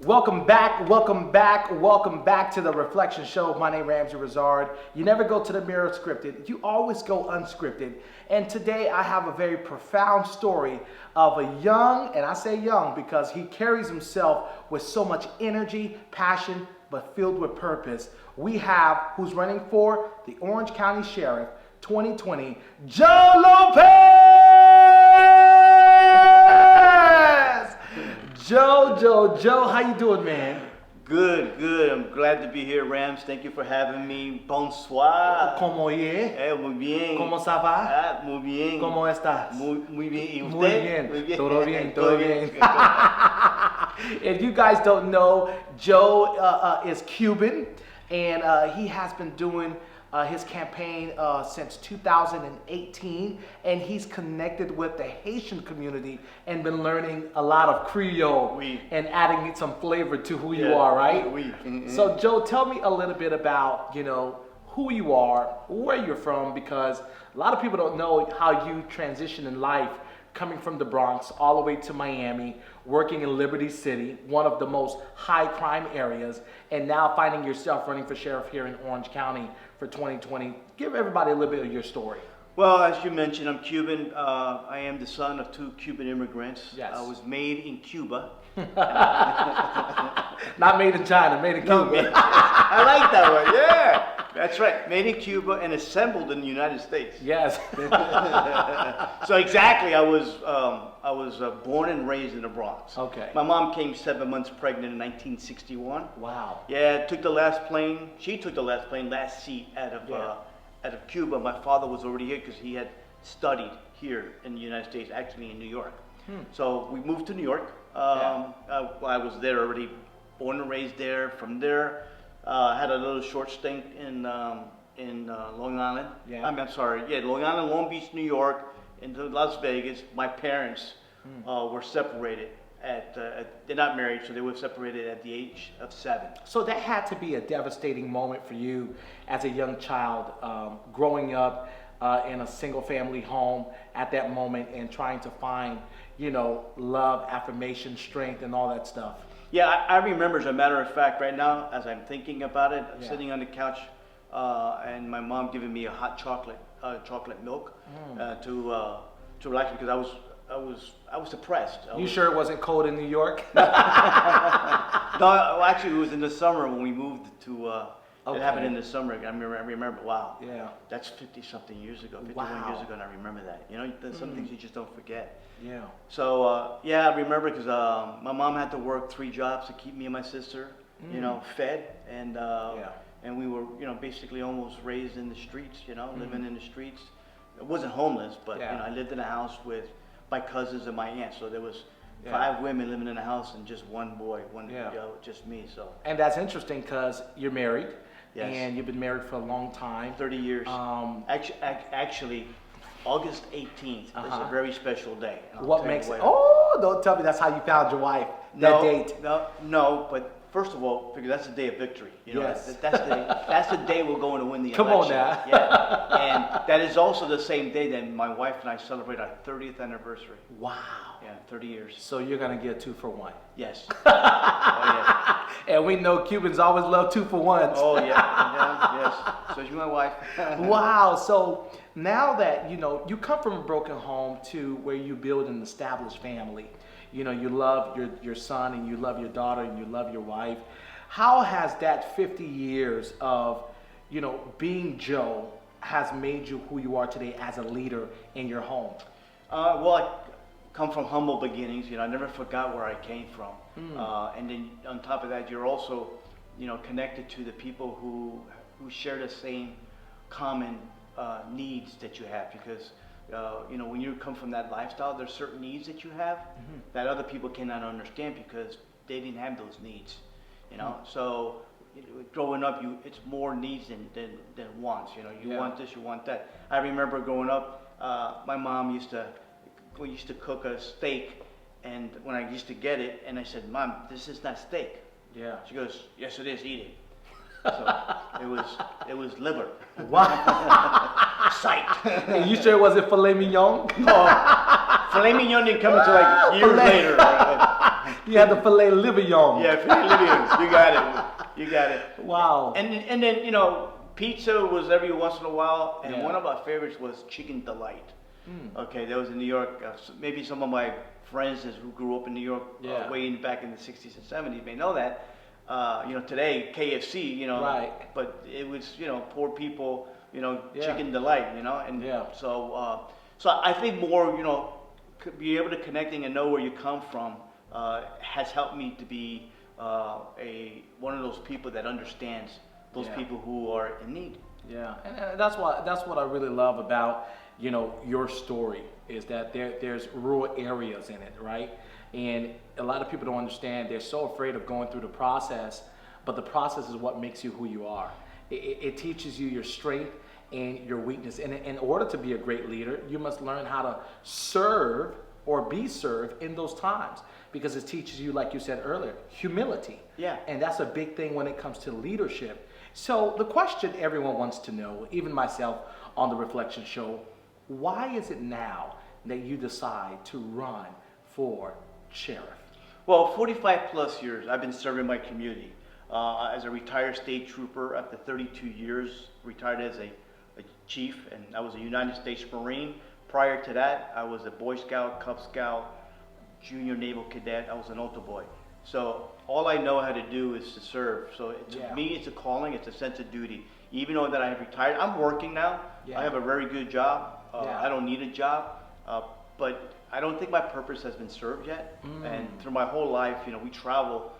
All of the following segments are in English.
Welcome back to the Reflection Show. My name is Ramsey Rizard. You never go to the mirror scripted. You always go unscripted. And today I have a very profound story of a young, and I say young because he carries himself with so much energy, passion, but filled with purpose. We have, who's running for the Orange County Sheriff 2020, Joe Lopez! Joe, how you doing, man? Good. I'm glad to be here, Rams. Thank you for having me. Bonsoir. ¿Cómo es? Muy bien. ¿Cómo ça va? Muy bien. ¿Cómo estás? Muy bien. ¿Y Muy usted? bien. Todo bien. If you guys don't know, Joe is Cuban, and he has been doing his campaign since 2018, and he's connected with the Haitian community and been learning a lot of Creole Oui. and adding some flavor to who you are, right? Oui. Mm-hmm. So Joe, tell me a little bit about, who you are, where you're from, because a lot of people don't know how you transition in life, coming from the Bronx all the way to Miami, working in Liberty City, one of the most high crime areas, and now finding yourself running for sheriff here in Orange County for 2020. Give everybody a little bit of your story. Well, as you mentioned, I'm Cuban. I am the son of two Cuban immigrants. Yes. I was made in Cuba. Not made in China, made in Cuba. I like that one. Yeah. That's right. Made in Cuba and assembled in the United States. Yes. So exactly, I was born and raised in the Bronx. Okay. My mom came 7 months pregnant in 1961. Wow. Yeah, took the last plane. She took the last plane, last seat out of Cuba. My father was already here because he had studied here in the United States, actually in New York. So we moved to New York. I was there already, born and raised there. From there, had a little short stint in Long Island. Yeah. I'm sorry. Yeah, Long Island, Long Beach, New York, into Las Vegas. My parents were separated they're not married, so they were separated at the age of 7. So that had to be a devastating moment for you as a young child, growing up in a single family home at that moment and trying to find, love, affirmation, strength, and all that stuff. Yeah, I remember, as a matter of fact, right now, as I'm thinking about it, I'm sitting on the couch, and my mom giving me a hot chocolate milk to relax me because I was depressed. You sure it wasn't cold in New York? No, actually, it was in the summer when we moved to. It happened in the summer. I remember. Wow. Yeah. That's 50-something years ago, 51 years ago, and I remember that. There's some things you just don't forget. Yeah. So I remember because my mom had to work 3 jobs to keep me and my sister, fed, and we were, basically almost raised in the streets, living in the streets. I wasn't homeless, but I lived in a house with my cousins and my aunt. So there was 5 women living in a house and just one boy, just me. So. And that's interesting because you're married. Yes. And you've been married for a long time. 30 years. Actually, August 18th is a very special day. What makes it? Oh, don't tell me that's how you found your wife. That date. No, but first of all, because that's the day of victory. Yes. That's the day we're going to win the election. Come on now. Yeah. And that is also the same day that my wife and I celebrate our 30th anniversary. Wow. Yeah, 30 years. So you're gonna get 2 for 1. Yes. Oh yeah. And we know Cubans always love 2 for 1s. Oh yeah. Yes. So is my wife. Wow. So now that you come from a broken home to where you build an established family. You love your son and you love your daughter and you love your wife. How has that 50 years of, being Joe has made you who you are today as a leader in your home? Well, I come from humble beginnings. I never forgot where I came from. And then on top of that, you're also, connected to the people who share the same common needs that you have because. When you come from that lifestyle, there's certain needs that you have that other people cannot understand because they didn't have those needs, So growing up, it's more needs than wants. You want this, you want that. I remember growing up, my mom used to cook a steak, and when I used to get it, and I said, "Mom, this is not steak." Yeah. She goes, "Yes, it is. Eat it." So it was liver. Wow. Sight. And you sure it wasn't filet mignon? No, filet mignon didn't come until like years later. You had the filet mignon. Yeah, Philly You got it. You got it. Wow. And then pizza was every once in a while, and Yeah. one of our favorites was Chicken Delight. Okay, that was in New York. Maybe some of my friends who grew up in New York Yeah. way back in the 60s and 70s may know that. Today KFC, Right. but it was poor people, Yeah. Chicken Delight, and Yeah. so I think more be able to connecting and know where you come from has helped me to be one of those people that understands those Yeah. people who are in need. Yeah, and that's what I really love about your story is that there's rural areas in it, right? And a lot of people don't understand. They're so afraid of going through the process, but the process is what makes you who you are. It teaches you your strength and your weakness. And in order to be a great leader, you must learn how to serve or be served in those times, because it teaches you, like you said earlier, humility. Yeah. And that's a big thing when it comes to leadership. So the question everyone wants to know, even myself on the Reflection Show, why is it now that you decide to run for sheriff? Well, 45 plus years I've been serving my community. As a retired state trooper, after 32 years, retired as a chief, and I was a United States Marine. Prior to that, I was a Boy Scout, Cub Scout, Junior Naval Cadet. I was an altar boy. So all I know how to do is to serve. So to me, it's a calling, it's a sense of duty. Even though that I have retired, I'm working now. Yeah. I have a very good job. Yeah. I don't need a job, but I don't think my purpose has been served yet. And through my whole life, we travel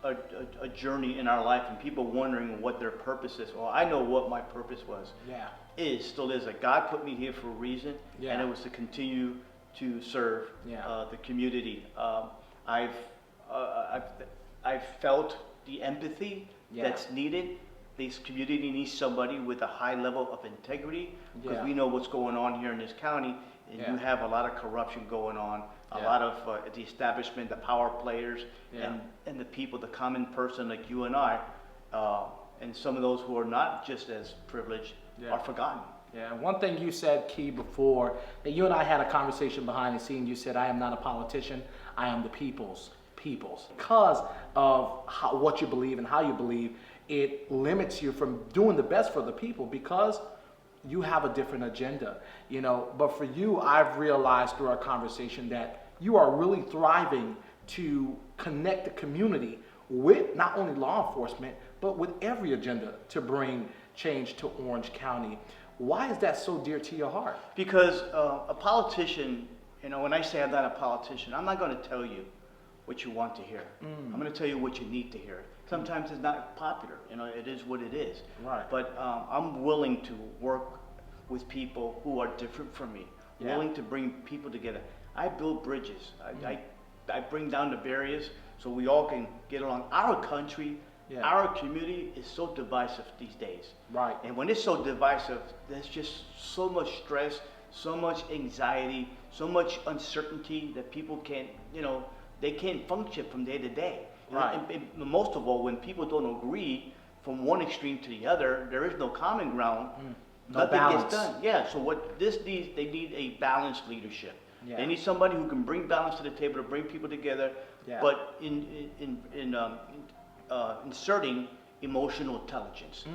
a journey in our life, and people wondering what their purpose is. Well, I know what my purpose was. Yeah. Still is that God put me here for a reason, Yeah. and it was to continue to serve the community. I've felt the empathy that's needed. This community needs somebody with a high level of integrity, because we know what's going on here in this county, and you have a lot of corruption going on, a lot of the establishment, the power players, and the people, the common person like you and I, and some of those who are not just as privileged are forgotten. Yeah, one thing you said, Key, before, that you and I had a conversation behind the scene. You said, I am not a politician, I am the people's. Because of what you believe and how you believe, it limits you from doing the best for the people, because you have a different agenda, But for you, I've realized through our conversation that you are really thriving to connect the community with not only law enforcement, but with every agenda to bring change to Orange County. Why is that so dear to your heart? Because a politician, when I say I'm not a politician, I'm not going to tell you what you want to hear. I'm going to tell you what you need to hear. Sometimes it's not popular, it is what it is. Right. But I'm willing to work with people who are different from me, willing to bring people together. I build bridges. I bring down the barriers so we all can get along. Our country, our community is so divisive these days. Right. And when it's so divisive, there's just so much stress, so much anxiety, so much uncertainty that people can't, they can't function from day to day. Right. And most of all, when people don't agree from one extreme to the other, there is no common ground. Nothing gets done. Yeah. So what this needs, they need a balanced leadership. Yeah. They need somebody who can bring balance to the table, to bring people together, but inserting emotional intelligence.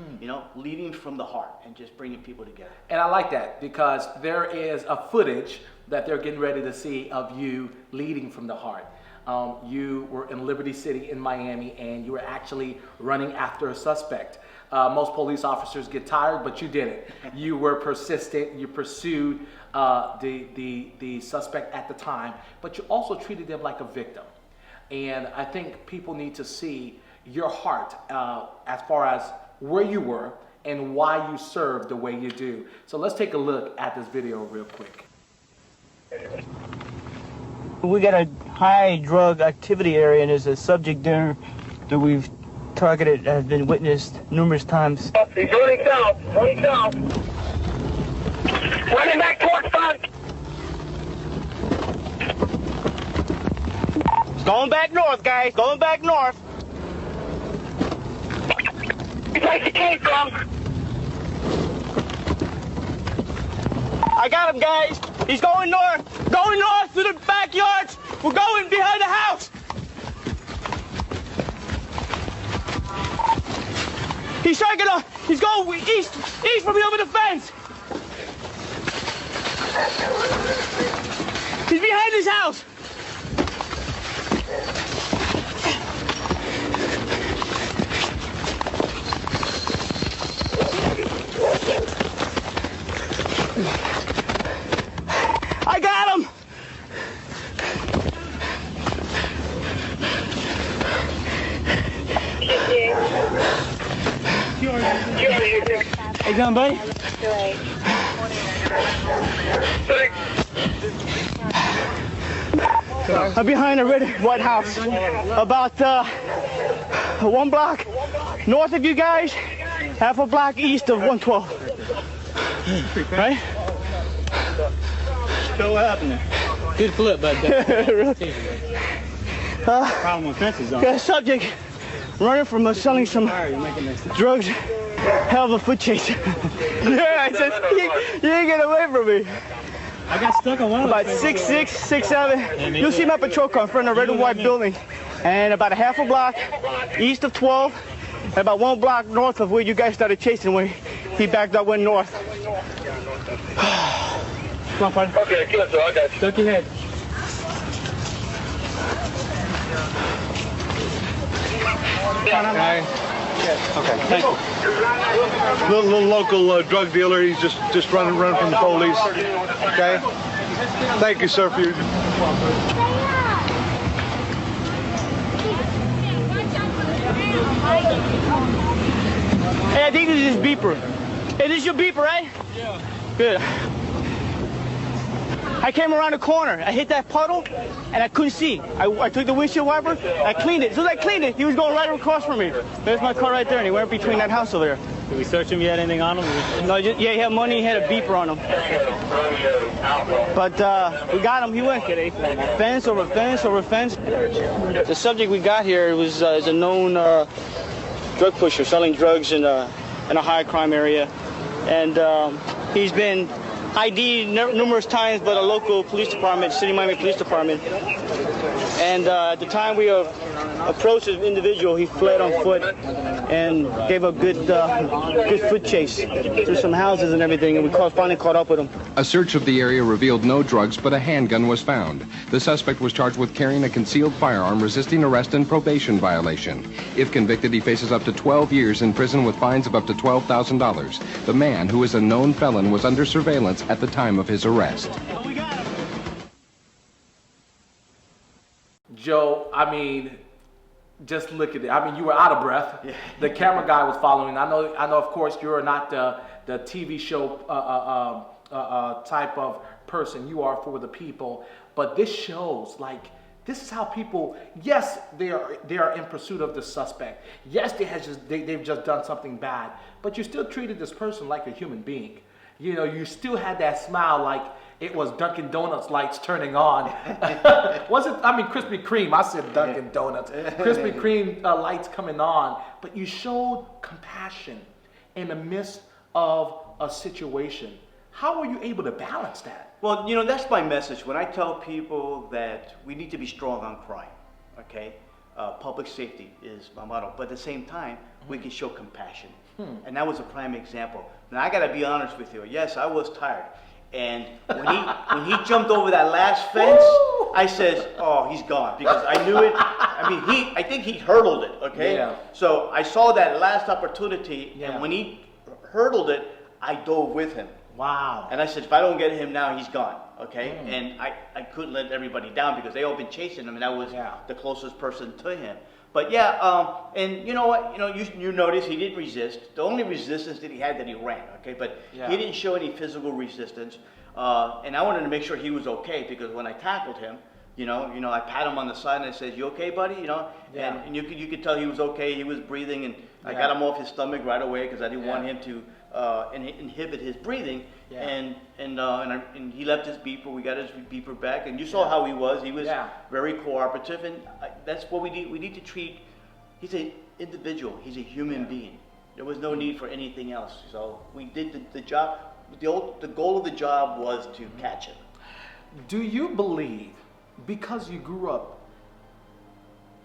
Leading from the heart and just bringing people together. And I like that, because there is a footage that they're getting ready to see of you leading from the heart. You were in Liberty City in Miami, and you were actually running after a suspect. Most police officers get tired, but you didn't. You were persistent. You pursued the suspect at the time, but you also treated them like a victim. And I think people need to see your heart as far as where you were and why you served the way you do. So let's take a look at this video real quick. We got a high drug activity area, and there's a subject there that we've targeted, has been witnessed numerous times. He's running south, running back towards front. He's going back north, guys, going back north. The place he came from. I got him, guys. He's going north to the backyards. We're going behind the house. He's trying to get on. He's going east from here over the fence. He's behind his house. I got him. How you doing, buddy? I'm behind a red white house, about 1 block north of you guys, half a block east of 112. Right? So what happened there? Good flip, bud. Problem with fences on. Got a subject running from selling some drugs. Hell of a foot chase. Yeah, I said, you ain't get away from me. I got stuck on one of About those 6'6", 6'7". You'll see my patrol car in front of a red and white building. And about a half a block east of 12, and about 1 block north of where you guys started chasing when he backed up, went north. Come on, partner. Okay, good, sir. I got you. Duck your head. Okay, thank you. Little local drug dealer. He's just running from the police. Okay. Thank you, sir, for your. Hey, I think this is his beeper. Hey, this is your beeper, right? Yeah. Good. I came around the corner. I hit that puddle, and I couldn't see. I took the windshield wiper. I cleaned it. As soon as I cleaned it, he was going right across from me. There's my car right there, and he went between that house over there. Did we search him? You had anything on him? No, yeah, he had money. He had a beeper on him. But we got him. He went fence over fence over fence. The subject we got here is a known drug pusher, selling drugs in a high crime area, and he's been ID'd numerous times by the local police department, City Miami Police Department. And at the time we approached this individual, he fled on foot and gave a good foot chase through some houses and everything, and we finally caught up with him. A search of the area revealed no drugs, but a handgun was found. The suspect was charged with carrying a concealed firearm, resisting arrest, and probation violation. If convicted, he faces up to 12 years in prison with fines of up to $12,000. The man, who is a known felon, was under surveillance at the time of his arrest. Joe, I mean, just look at it. I mean, you were out of breath. Yeah. The camera guy was following. I know. Of course, you're not the TV show type of person. You are for the people. But this shows, like, this is how people. Yes, they are in pursuit of the suspect. Yes, they've just done something bad. But you still treated this person like a human being. You know, you still had that smile, like it was Dunkin' Donuts lights turning on. Was it? I mean, Krispy Kreme. I said Dunkin' Donuts. Krispy Kreme lights coming on. But you showed compassion in the midst of a situation. How were you able to balance that? Well, you know, that's my message. When I tell people that we need to be strong on crime, okay? Public safety is my motto. But at the same time, we can show compassion. And that was a prime example. Now, I got to be honest with you. Yes, I was tired. And when he jumped over that last fence, I said, "Oh, he's gone," because I knew it. I mean, I think he hurdled it. Okay. Yeah. So I saw that last opportunity, Yeah. and when he hurdled it, I dove with him. Wow. And I said, if I don't get him now, he's gone. Okay. And I couldn't let everybody down because they all been chasing him, and I was the closest person to him. But yeah, and you know what? You know, you notice he didn't resist. The only resistance that he ran. Okay, but he didn't show any physical resistance. And I wanted to make sure he was okay because when I tackled him, you know, I pat him on the side and I said, "You okay, buddy?" You know, and you could tell he was okay. He was breathing, and I got him off his stomach right away because I didn't want him to inhibit his breathing. And he left his beeper. We got his beeper back, and you saw how he was. He was very cooperative, and that's what we need. We need to treat. He's an individual. He's a human being. There was no need for anything else. So we did the job. The goal of the job was to catch him. Do you believe, because you grew up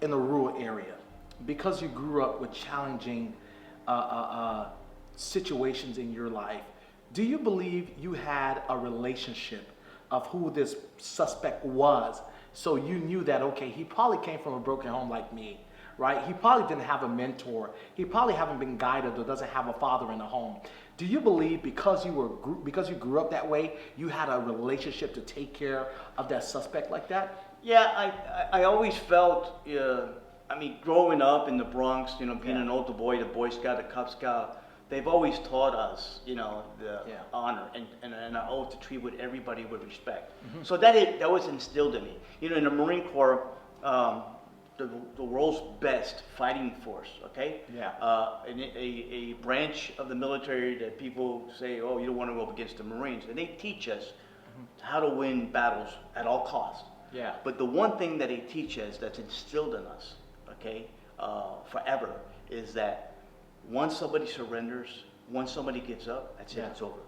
in a rural area, because you grew up with challenging situations in your life, do you believe you had a relationship of who this suspect was? So you knew that, okay, he probably came from a broken home like me, right? He probably didn't have a mentor. He probably haven't been guided or doesn't have a father in the home. Do you believe because you grew up that way, you had a relationship to take care of that suspect like that? Yeah, I always felt, I mean, growing up in the Bronx, you know, being an older boy, the Boy Scout, the Cub Scout, they've always taught us, you know, the honor and an oath to treat with everybody with respect. So that was instilled in me. You know, in the Marine Corps, the world's best fighting force, okay? Yeah. A branch of the military that people say, oh, you don't want to go up against the Marines. And they teach us how to win battles at all costs. Yeah. But the one thing that they teach us that's instilled in us, okay, forever, is that once somebody surrenders, once somebody gives up, that's it, it's over.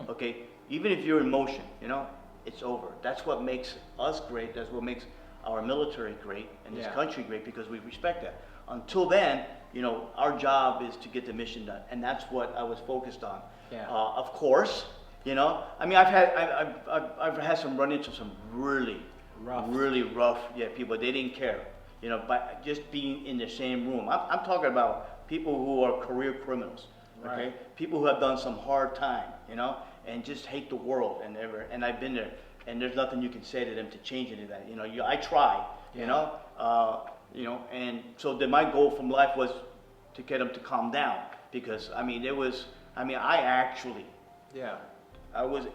Okay? Even if you're in motion, you know, it's over. That's what makes us great. That's what makes our military great and this country great, because we respect that. Until then, you know, our job is to get the mission done, and that's what I was focused on. Yeah. Of course, you know, I mean, I've had some run-ins with some really rough people. They didn't care, you know, by just being in the same room. I'm talking about people who are career criminals, okay? People who have done some hard time, you know, and just hate the world and I've been there. And there's nothing you can say to them to change any of that. You know, I try, you know, and so then my goal from life was to get them to calm down, because I was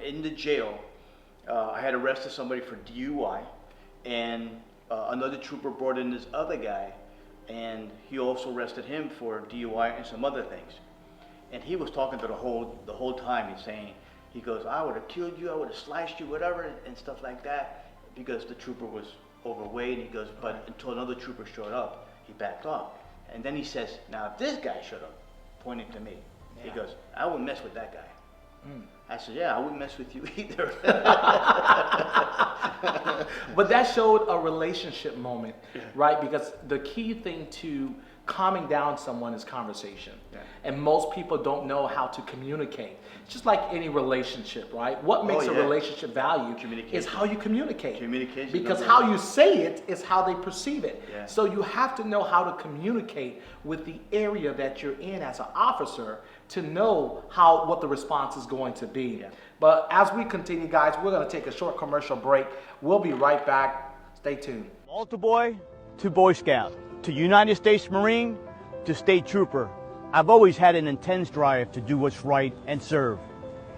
in the jail. I had arrested somebody for DUI, and another trooper brought in this other guy, and he also arrested him for DUI and some other things. And he was talking to the whole time. He's saying, he goes, I would have killed you, I would have sliced you, whatever, and stuff like that, because the trooper was overweight. And he goes, but until another trooper showed up, he backed off. And then he says, now if this guy showed up, pointing to me, he goes, I wouldn't mess with that guy. I said, yeah, I wouldn't mess with you either. But that showed a relationship moment, right? Because the key thing to calming down someone is conversation. And most people don't know how to communicate. It's just like any relationship, right? What makes a relationship value is how you communicate. Communication. Because how you say it is how they perceive it. Yeah. So you have to know how to communicate with the area that you're in as an officer to know what the response is going to be. But as we continue, guys, we're going to take a short commercial break. We'll be right back. Stay tuned. Altar boy to Boy Scout, to United States Marine, to State Trooper. I've always had an intense drive to do what's right and serve.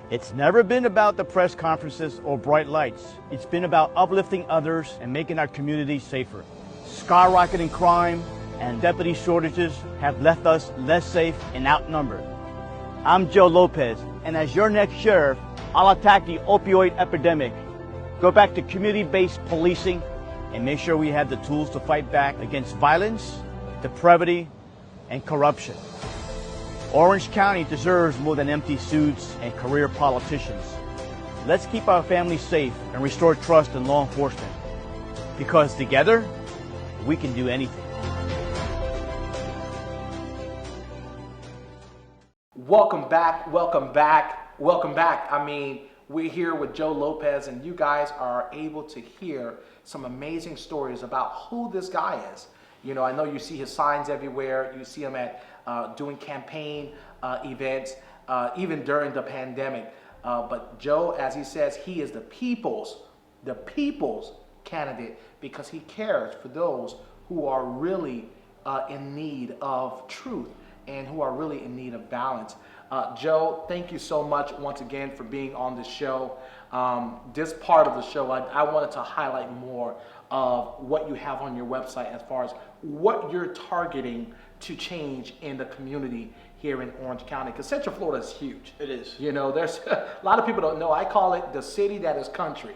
It's never been about the press conferences or bright lights. It's been about uplifting others and making our community safer. Skyrocketing crime and deputy shortages have left us less safe and outnumbered. I'm Joe Lopez, and as your next sheriff, I'll attack the opioid epidemic, go back to community-based policing, and make sure we have the tools to fight back against violence, depravity, and corruption. Orange County deserves more than empty suits and career politicians. Let's keep our families safe and restore trust in law enforcement, because together, we can do anything. Welcome back, welcome back, welcome back. I mean, we're here with Joe Lopez, and you guys are able to hear some amazing stories about who this guy is. You know, I know you see his signs everywhere. You see him at doing campaign events, even during the pandemic. But Joe, as he says, he is the people's candidate, because he cares for those who are really in need of truth and who are really in need of balance. Joe, thank you so much once again for being on the show. This part of the show, I wanted to highlight more of what you have on your website as far as what you're targeting to change in the community here in Orange County, because Central Florida is huge. It is. You know, there's a lot of people don't know. I call it the city that is country,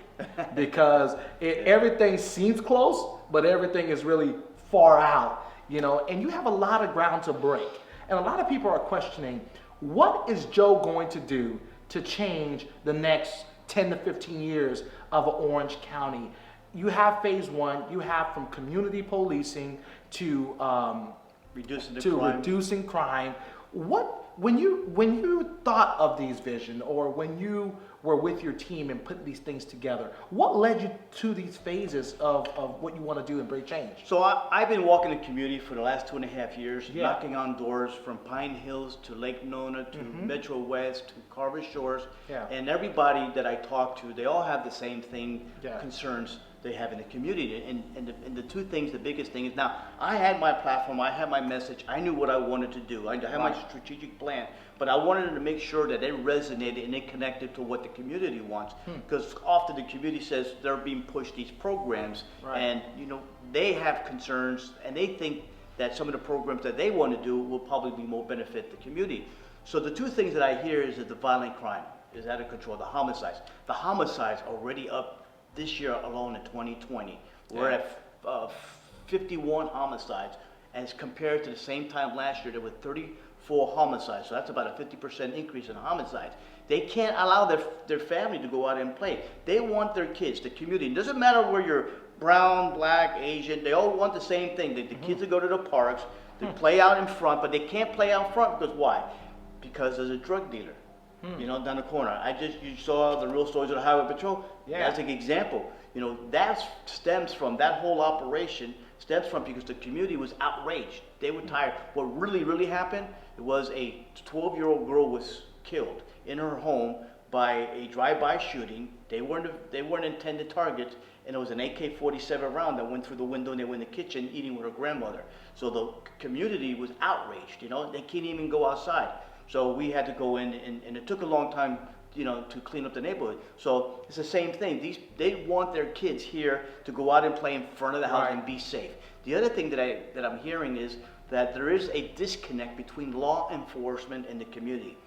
because everything seems close, but everything is really far out, you know, and you have a lot of ground to break. And a lot of people are questioning, what is Joe going to do to change the next 10 to 15 years of Orange County? You have phase one, you have from community policing to reducing crime. Reducing crime. When you thought of these vision, or when you were with your team and put these things together, what led you to these phases of what you want to do and bring change? So I've been walking the community for the last 2.5 years, Yeah. knocking on doors from Pine Hills to Lake Nona to Metro West to Carver Shores. Yeah. And everybody that I talk to, they all have the same thing, Yeah. concerns they have in the community. And the two things, the biggest thing is, now, I had my platform, I had my message, I knew what I wanted to do. I had my strategic plan, but I wanted to make sure that it resonated and it connected to what the community wants. Because often the community says they're being pushed these programs, Right. and they have concerns, and they think that some of the programs that they want to do will probably be more benefit the community. So the two things that I hear is that the violent crime is out of control, the homicides. The homicides are already up this year alone in 2020. We're at 51 homicides, as compared to the same time last year, there were 34 homicides. So that's about a 50% increase in homicides. They can't allow their family to go out and play. They want their kids, the community. It doesn't matter where you're brown, black, Asian, they all want the same thing. The kids to go to the parks, to play out in front, but they can't play out front because why? Because there's a drug dealer. Down the corner. You saw the real stories of the Highway Patrol. Yeah. That's an example. That stems from, that whole operation stems from because the community was outraged. They were tired. What really happened, it was a 12-year-old girl was killed in her home by a drive-by shooting. They weren't intended targets, and it was an AK-47 round that went through the window, and they were in the kitchen eating with her grandmother. So the community was outraged. They can't even go outside. So we had to go in, and it took a long time, to clean up the neighborhood. So it's the same thing. They want their kids here to go out and play in front of the house and be safe. The other thing that I'm hearing is that there is a disconnect between law enforcement and the community.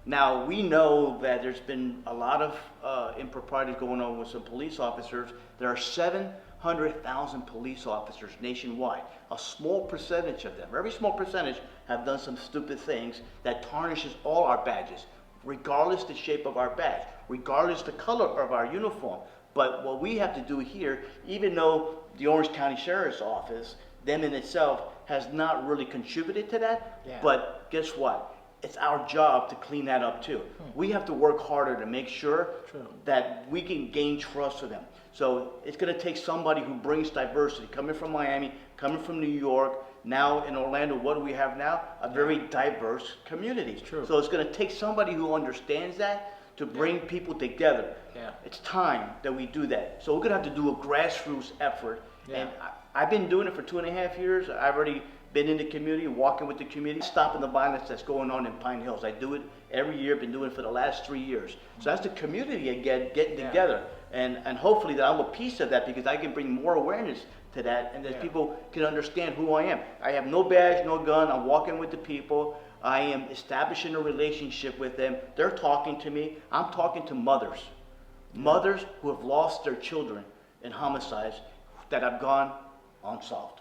Now, we know that there's been a lot of improprieties going on with some police officers. There are 700,000 police officers nationwide. A small percentage of them, very small percentage, have done some stupid things that tarnishes all our badges, regardless the shape of our badge, regardless the color of our uniform. But what we have to do here, even though the Orange County Sheriff's Office, them in itself, has not really contributed to that, but guess what? It's our job to clean that up too. We have to work harder to make sure that we can gain trust for them. So it's going to take somebody who brings diversity, coming from Miami, coming from New York, now in Orlando. What do we have now? A very diverse community. So it's going to take somebody who understands that to bring people together. It's time that we do that. So we're going to have to do a grassroots effort. And I've been doing it for 2.5 years. I've already been in the community, walking with the community, stopping the violence that's going on in Pine Hills. I do it every year, been doing it for the last 3 years. So that's the community again, getting together. And hopefully that I'm a piece of that, because I can bring more awareness to that, and that people can understand who I am. I have no badge, no gun. I'm walking with the people. I am establishing a relationship with them. They're talking to me. I'm talking to mothers. Mothers who have lost their children in homicides that have gone unsolved.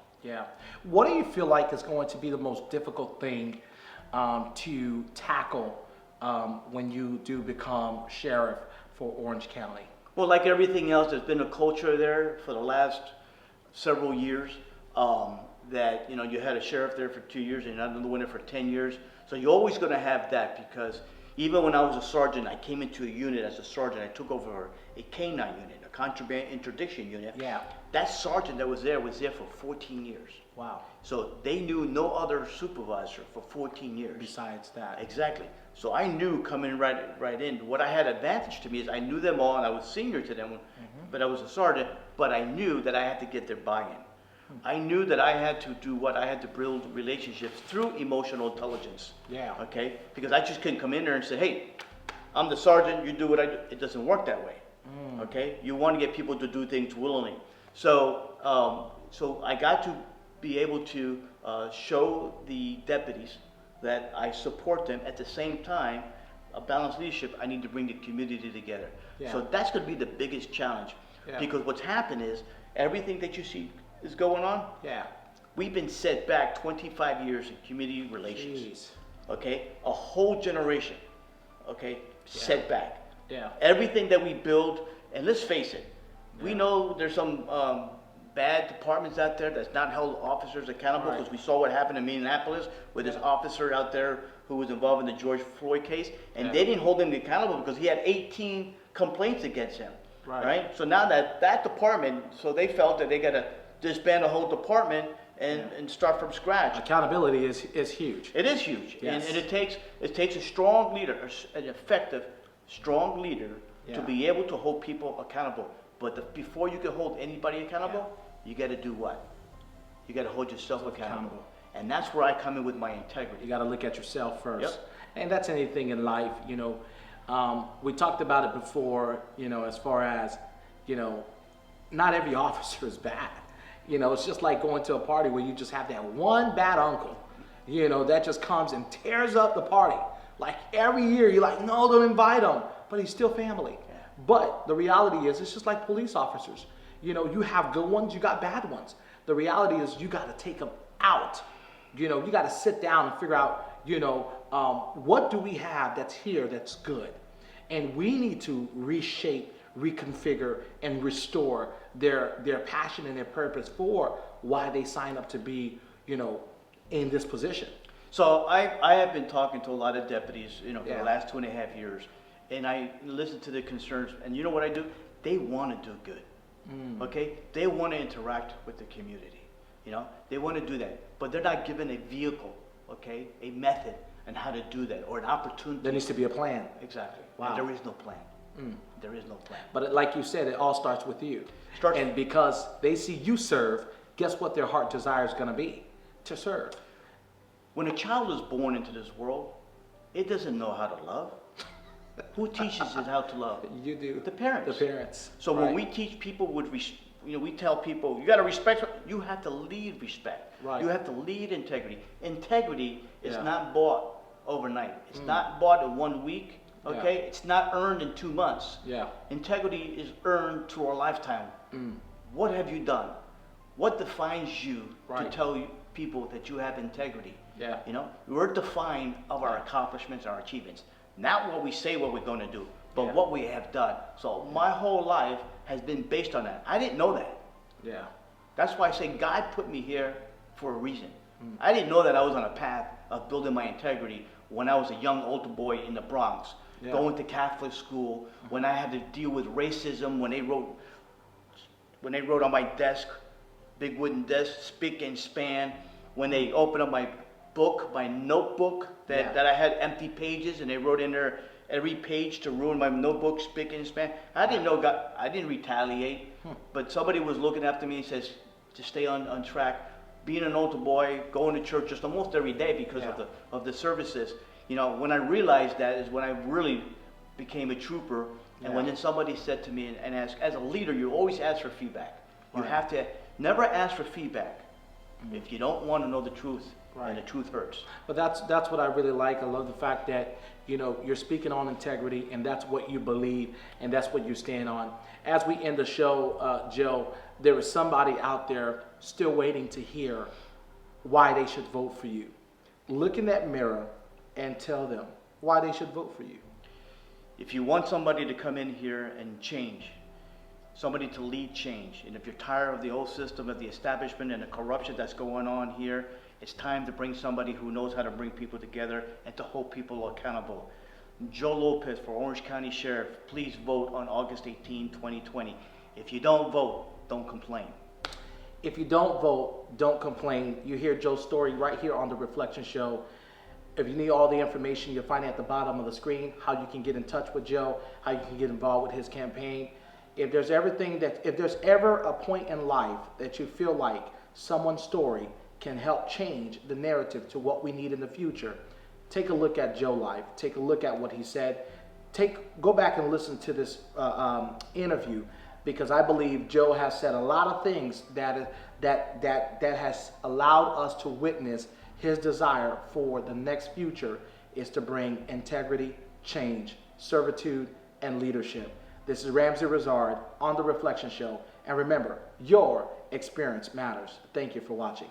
What do you feel like is going to be the most difficult thing to tackle when you do become sheriff for Orange County? Well, like everything else, there's been a culture there for the last several years that, you had a sheriff there for 2 years and another one there for 10 years. So you're always going to have that, because even when I was a sergeant, I came into a unit as a sergeant. I took over a K-9 unit, a contraband interdiction unit. That sergeant that was there for 14 years. Wow. So they knew no other supervisor for 14 years. Besides that. Exactly. So I knew coming right in. What I had advantage to me is I knew them all, and I was senior to them, but I was a sergeant, but I knew that I had to get their buy-in. I knew that I had to do what I had to build relationships through emotional intelligence. Okay? Because I just couldn't come in there and say, hey, I'm the sergeant, you do what I do. It doesn't work that way. Okay? You want to get people to do things willingly. So, so I got to be able to show the deputies that I support them. At the same time, a balanced leadership, I need to bring the community together. So that's going to be the biggest challenge. Because what's happened is, everything that you see is going on, we've been set back 25 years in community relations. Okay? A whole generation, set back. Everything that we build, and let's face it, we know there's some bad departments out there that's not held officers accountable, because we saw what happened in Minneapolis with this officer out there who was involved in the George Floyd case, and they didn't hold him accountable because he had 18 complaints against him. Right. So now that department, so they felt that they got to disband the whole department and start from scratch. Accountability is huge. It is huge, Yes. and it takes a strong leader, an effective, strong leader to be able to hold people accountable. But before you can hold anybody accountable, you got to do what? You got to hold yourself accountable. And that's where I come in with my integrity. You got to look at yourself first. Yep. And that's anything in life, you know. We talked about it before, you know, as far as, you know, not every officer is bad. You know, it's just like going to a party where you just have that one bad uncle, you know, that just comes and tears up the party. Like every year, you're like, no, don't invite him, but he's still family. But the reality is, it's just like police officers. You know, you have good ones, you got bad ones. The reality is, you got to take them out. You know, you got to sit down and figure out, you know, what do we have that's here that's good? And we need to reshape, reconfigure, and restore their passion and their purpose for why they sign up to be, you know, in this position. So I have been talking to a lot of deputies, you know, for the last 2.5 years, and I listen to their concerns, and you know what I do? They want to do good, okay? They want to interact with the community, you know? They want to do that, but they're not given a vehicle, okay? A method on how to do that, or an opportunity. There needs to be a plan. Exactly. Wow. And there is no plan. There is no plan. But like you said, it all starts with you. Starts and because they see you serve, guess what their heart desire is going to be? To serve. When a child is born into this world, it doesn't know how to love. Who teaches it how to love? You do. The parents. The parents. So when we teach people you know, we tell people, you got to respect, you have to lead respect. Right. You have to lead integrity. Integrity is not bought overnight. It's not bought in 1 week. Okay, it's not earned in 2 months. Yeah. Integrity is earned through our lifetime. What have you done? What defines you to tell people that you have integrity? Yeah. You know, we're defined of our accomplishments, our achievements. Not what we say what we're going to do, but what we have done. So my whole life has been based on that. I didn't know that. Yeah. That's why I say God put me here for a reason. I didn't know that I was on a path of building my integrity when I was a young altar boy in the Bronx, going to Catholic school, when I had to deal with racism, when they wrote on my desk, big wooden desk, spick and span, when they opened up my book, my notebook, that I had empty pages, and they wrote in there every page to ruin my notebook, spick and span. I didn't know God, I didn't retaliate, but somebody was looking after me and says, to stay on track. Being an altar boy, going to church just almost every day because of the services. You know, when I realized that is when I really became a trooper. And when then somebody said to me and asked, as a leader, you always ask for feedback. You have to never ask for feedback if you don't want to know the truth, and the truth hurts. But that's what I really like. I love the fact that, you know, you're speaking on integrity, and that's what you believe, and that's what you stand on. As we end the show, Joe, there is somebody out there still waiting to hear why they should vote for you. Look in that mirror and tell them why they should vote for you. If you want somebody to come in here and change, somebody to lead change, and if you're tired of the old system, of the establishment and the corruption that's going on here, it's time to bring somebody who knows how to bring people together and to hold people accountable. Joe Lopez for Orange County Sheriff, please vote on August 18, 2020. If you don't vote, don't complain. If you don't vote, don't complain. You hear Joe's story right here on The Reflection Show. If you need all the information, you'll find it at the bottom of the screen, how you can get in touch with Joe, how you can get involved with his campaign. If there's ever a point in life that you feel like someone's story can help change the narrative to what we need in the future, take a look at Joe's life. Take a look at what he said. Go back and listen to this interview, because I believe Joe has said a lot of things that has allowed us to witness his desire for the next future is to bring integrity, change, servitude, and leadership. This is Ramsey Rizard on The Reflection Show. And remember, your experience matters. Thank you for watching.